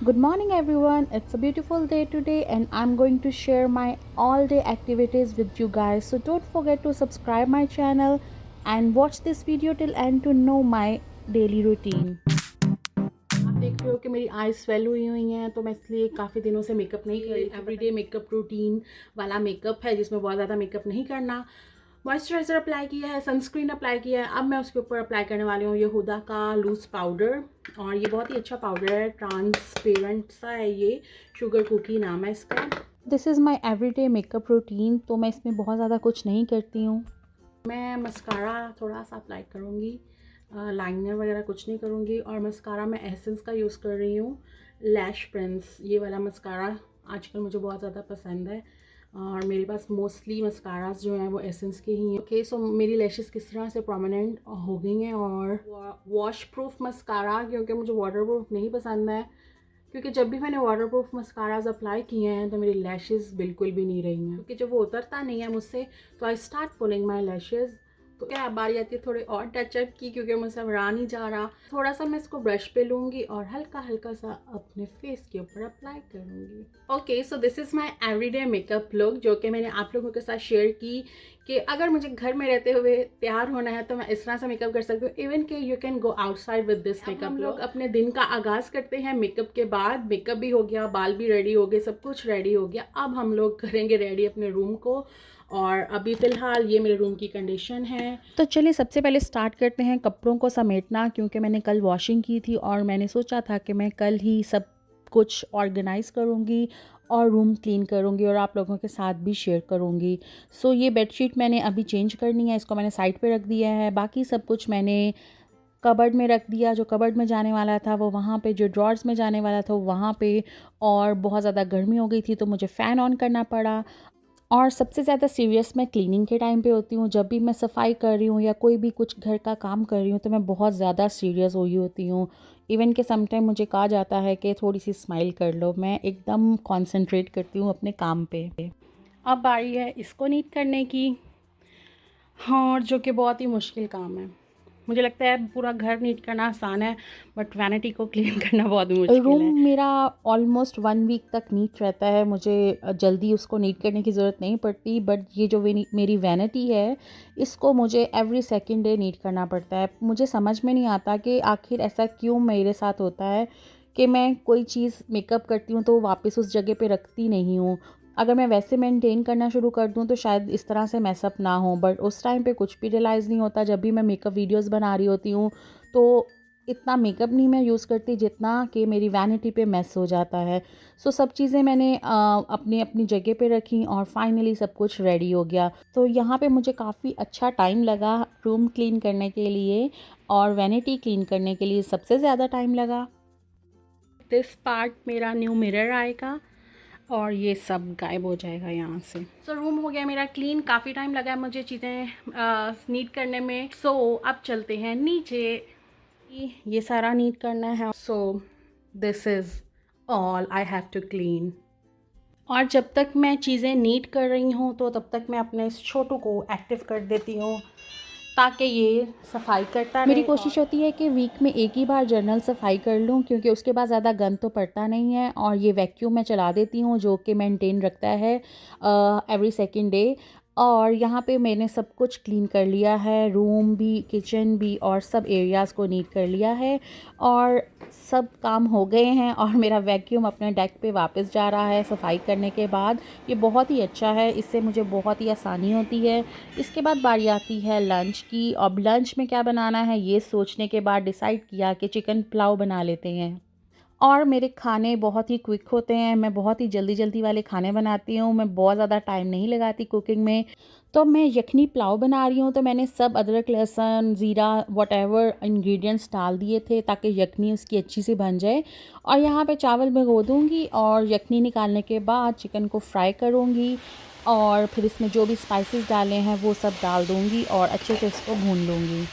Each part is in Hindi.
Good morning, everyone. It's a beautiful day today, and I'm going to share my all day activities with you guys. So, don't forget to subscribe my channel and watch this video till end to know my daily routine. आप देख रहे हो कि मेरी आईज स्वेल हुई हैं, तो मैं इसलिए काफ़ी दिनों से मेकअप नहीं कर रही। एवरीडे मेकअप रूटीन वाला मेकअप है जिसमें बहुत ज़्यादा मेकअप नहीं करना। मॉइस्चराइज़र अप्लाई किया है, सनस्क्रीन अप्लाई किया है। अब मैं उसके ऊपर अप्लाई करने वाली हूँ ये हुदा का लूज़ पाउडर, और ये बहुत ही अच्छा पाउडर है, ट्रांसपेरेंट सा है, ये शुगर कुकी नाम है इसका। This is my everyday makeup routine, तो मैं इसमें बहुत ज़्यादा कुछ नहीं करती हूँ। मैं मस्कारा थोड़ा सा अप्लाई करूँगी, लाइनर वगैरह कुछ नहीं करूँगी। और मस्कारा मैं एसेंस का यूज़ कर रही हूँ, लैश प्रिंस, ये वाला मस्कारा आजकल मुझे बहुत ज़्यादा पसंद है, और मेरे पास मोस्टली मस्कारास जो हैं वो एसेंस के ही हैं। ओके, सो मेरी लैशेस किस तरह से प्रोमिनेंट हो गई हैं। और वॉश प्रूफ मस्कारा, क्योंकि मुझे वाटर प्रूफ नहीं पसंद है, क्योंकि जब भी मैंने वाटर प्रूफ मस्काराज अप्लाई किए हैं तो मेरी लैशेस बिल्कुल भी नहीं रही हैं, क्योंकि जब वो उतरता नहीं है मुझसे तो I start pulling my lashes. तो क्या बारी आती है थोड़े और टचअप की, क्योंकि मुझसे अब रहा नहीं जा रहा। थोड़ा सा मैं इसको ब्रश पे लूँगी और हल्का हल्का सा अपने फेस के ऊपर अप्लाई करूँगी। Okay, so this is my everyday makeup look, जो कि मैंने आप लोगों के साथ शेयर की कि अगर मुझे घर में रहते हुए तैयार होना है तो मैं इस तरह से मेकअप कर सकती हूँ। इवन कि you can go outside with this makeup. हम लोग अपने दिन का आगाज़ करते हैं मेकअप के बाद। मेकअप भी हो गया, बाल भी रेडी हो गए, सब कुछ रेडी हो गया। अब हम लोग करेंगे रेडी अपने रूम को, और अभी फ़िलहाल ये मेरे रूम की कंडीशन है। तो चलिए सबसे पहले स्टार्ट करते हैं कपड़ों को समेटना, क्योंकि मैंने कल वॉशिंग की थी और मैंने सोचा था कि मैं कल ही सब कुछ ऑर्गेनाइज़ करूँगी और रूम क्लीन करूँगी और आप लोगों के साथ भी शेयर करूँगी। सो ये बेडशीट मैंने अभी चेंज करनी है, इसको मैंने साइड पे रख दिया है। बाकी सब कुछ मैंने कबर्ड में रख दिया, जो कबर्ड में जाने वाला था वो वहाँ पे, जो ड्रॉर्स में जाने वाला था वो वहाँ पे। और बहुत ज़्यादा गर्मी हो गई थी तो मुझे फ़ैन ऑन करना पड़ा। और सबसे ज़्यादा सीरियस मैं क्लीनिंग के टाइम पे होती हूँ। जब भी मैं सफाई कर रही हूँ या कोई भी कुछ घर का काम कर रही हूँ तो मैं बहुत ज़्यादा सीरियस हुई होती हूँ। इवन कि समटाइम मुझे कहा जाता है कि थोड़ी सी स्माइल कर लो। मैं एकदम कंसंट्रेट करती हूँ अपने काम पे। अब बारी है इसको नीट करने की, हाँ, और जो कि बहुत ही मुश्किल काम है। मुझे लगता है पूरा घर नीट करना आसान है, बट वैनिटी को क्लीन करना बहुत मुश्किल है। रूम मेरा ऑलमोस्ट 1 वीक तक नीट रहता है, मुझे जल्दी उसको नीट करने की ज़रूरत नहीं पड़ती। बट ये जो मेरी वैनिटी है, इसको मुझे एवरी सेकंड डे नीट करना पड़ता है। मुझे समझ में नहीं आता कि आखिर ऐसा क्यों मेरे साथ होता है कि मैं कोई चीज़ मेकअप करती हूँ तो वापस उस जगह पे रखती नहीं हूँ। अगर मैं वैसे मेंटेन करना शुरू कर दूँ तो शायद इस तरह से मैसअप ना हो, बट उस टाइम पे कुछ भी रियलाइज़ नहीं होता। जब भी मैं मेकअप वीडियोस बना रही होती हूँ तो इतना मेकअप नहीं मैं यूज़ करती जितना कि मेरी वैनिटी पे मैस हो जाता है। सो सब चीज़ें मैंने अपनी अपनी जगह पे रखी और फाइनली सब कुछ रेडी हो गया। तो यहाँ पे मुझे काफ़ी अच्छा टाइम लगा रूम क्लीन करने के लिए, और वैनिटी क्लीन करने के लिए सबसे ज़्यादा टाइम लगा। दिस पार्ट मेरा न्यू मिरर आएगा और ये सब गायब हो जाएगा यहाँ से। सो रूम हो गया मेरा क्लीन। काफ़ी टाइम लगा है मुझे चीज़ें नीट करने में। सो अब चलते हैं नीचे, ये सारा नीट करना है। So this is all I have to clean. और जब तक मैं चीज़ें नीट कर रही हूँ तो तब तक मैं अपने इस छोटू को एक्टिव कर देती हूँ ताकि ये सफाई करता रहे। मेरी कोशिश होती है कि वीक में एक ही बार जनरल सफाई कर लूँ, क्योंकि उसके बाद ज़्यादा गंद तो पड़ता नहीं है। और ये वैक्यूम मैं चला देती हूँ, जो कि मेंटेन रखता है एवरी सेकंड डे। और यहाँ पे मैंने सब कुछ क्लीन कर लिया है, रूम भी, किचन भी, और सब एरियाज़ को नीट कर लिया है। और सब काम हो गए हैं और मेरा वैक्यूम अपने डेस्क पे वापस जा रहा है सफाई करने के बाद। ये बहुत ही अच्छा है, इससे मुझे बहुत ही आसानी होती है। इसके बाद बारी आती है लंच की। अब लंच में क्या बनाना है ये सोचने के बाद डिसाइड किया कि चिकन पुलाव बना लेते हैं। और मेरे खाने बहुत ही क्विक होते हैं, मैं बहुत ही जल्दी जल्दी वाले खाने बनाती हूँ, मैं बहुत ज़्यादा टाइम नहीं लगाती कुकिंग में। तो मैं यखनी पुलाव बना रही हूँ, तो मैंने सब अदरक, लहसुन, ज़ीरा, वॉटेवर इंग्रेडिएंट्स डाल दिए थे ताकि यखनी उसकी अच्छी सी बन जाए। और यहाँ पे चावल भिगो दूँगी और यखनी निकालने के बाद चिकन को फ्राई करूँगी, और फिर इसमें जो भी स्पाइसेस डाले हैं वो सब डाल दूँगी और अच्छे से इसको भून लूँगी।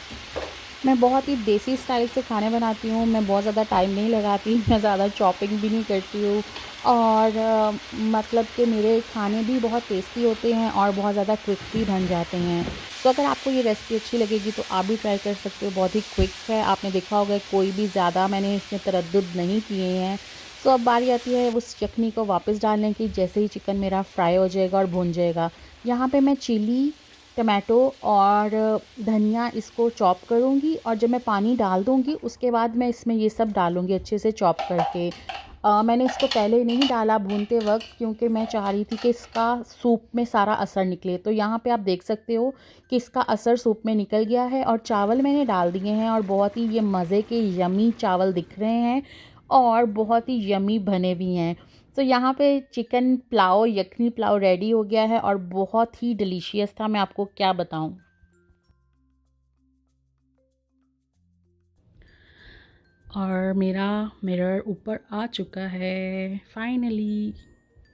मैं बहुत ही देसी स्टाइल से खाने बनाती हूँ, मैं बहुत ज़्यादा टाइम नहीं लगाती, मैं ज़्यादा चॉपिंग भी नहीं करती हूँ। और मतलब कि मेरे खाने भी बहुत टेस्टी होते हैं और बहुत ज़्यादा क्विक भी बन जाते हैं। तो अगर आपको ये रेसिपी अच्छी लगेगी तो आप भी ट्राई कर सकते हो, बहुत ही क्विक है। आपने देखा होगा कोई भी ज़्यादा मैंने इसमें तरद्दुद नहीं किए हैं। तो अब बारी आती है उस चटनी को वापस डालने की। जैसे ही चिकन मेरा फ्राई हो जाएगा और भुन जाएगा, यहाँ पे मैं चिली, टमाटो और धनिया इसको चॉप करूँगी, और जब मैं पानी डाल दूँगी उसके बाद मैं इसमें ये सब डालूँगी अच्छे से चॉप करके। मैंने इसको पहले नहीं डाला भूनते वक्त, क्योंकि मैं चाह रही थी कि इसका सूप में सारा असर निकले। तो यहाँ पे आप देख सकते हो कि इसका असर सूप में निकल गया है, और चावल मैंने डाल दिए हैं, और बहुत ही ये मज़े के यमी चावल दिख रहे हैं और बहुत ही यमी बने भी हैं। तो यहाँ पे चिकन पुलाव, यखनी पुलाव रेडी हो गया है और बहुत ही डिलीशियस था, मैं आपको क्या बताऊँ। और मेरा मिरर ऊपर आ चुका है फाइनली।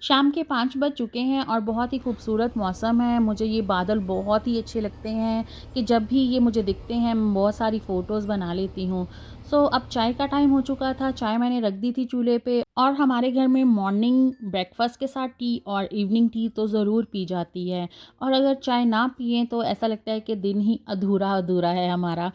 शाम के 5 बज चुके हैं और बहुत ही खूबसूरत मौसम है। मुझे ये बादल बहुत ही अच्छे लगते हैं कि जब भी ये मुझे दिखते हैं मैं बहुत सारी फ़ोटोज़ बना लेती हूँ। सो अब चाय का टाइम हो चुका था, चाय मैंने रख दी थी चूल्हे पे, और हमारे घर में मॉर्निंग ब्रेकफास्ट के साथ टी और इवनिंग टी तो ज़रूर पी जाती है। और अगर चाय ना पिएँ तो ऐसा लगता है कि दिन ही अधूरा अधूरा है हमारा।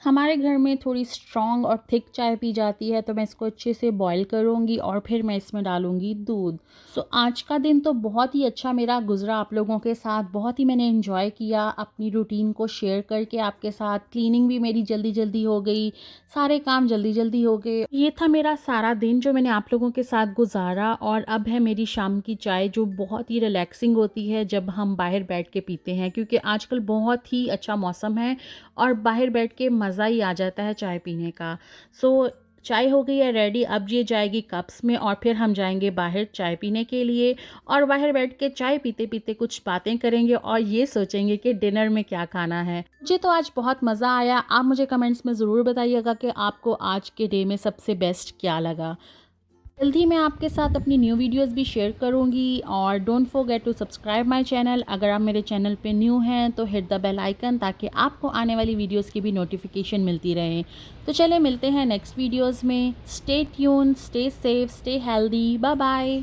हमारे घर में थोड़ी स्ट्रॉन्ग और थिक चाय पी जाती है, तो मैं इसको अच्छे से बॉईल करूँगी और फिर मैं इसमें डालूँगी दूध। सो आज का दिन तो बहुत ही अच्छा मेरा गुज़रा आप लोगों के साथ। बहुत ही मैंने एंजॉय किया अपनी रूटीन को शेयर करके आपके साथ। क्लीनिंग भी मेरी जल्दी जल्दी हो गई, सारे काम जल्दी जल्दी हो गए। ये था मेरा सारा दिन जो मैंने आप लोगों के साथ गुजारा। और अब है मेरी शाम की चाय, जो बहुत ही रिलैक्सिंग होती है जब हम बाहर बैठ के पीते हैं, क्योंकि आजकल बहुत ही अच्छा मौसम है और बाहर बैठ के मज़ा ही आ जाता है चाय पीने का। सो चाय हो गई है रेडी, अब ये जाएगी कप्स में और फिर हम जाएंगे बाहर चाय पीने के लिए, और बाहर बैठ के चाय पीते पीते कुछ बातें करेंगे और ये सोचेंगे कि डिनर में क्या खाना है। मुझे तो आज बहुत मज़ा आया। आप मुझे कमेंट्स में ज़रूर बताइएगा कि आपको आज के डे में सबसे बेस्ट क्या लगा। जल्दी मैं आपके साथ अपनी न्यू वीडियोस भी शेयर करूंगी, और don't forget to subscribe my channel. अगर आप मेरे चैनल पे न्यू हैं तो हिट द बेल आइकन, ताकि आपको आने वाली वीडियोस की भी नोटिफिकेशन मिलती रहे। तो चले मिलते हैं नेक्स्ट वीडियोस में। Stay tune, stay safe, stay healthy, bye bye.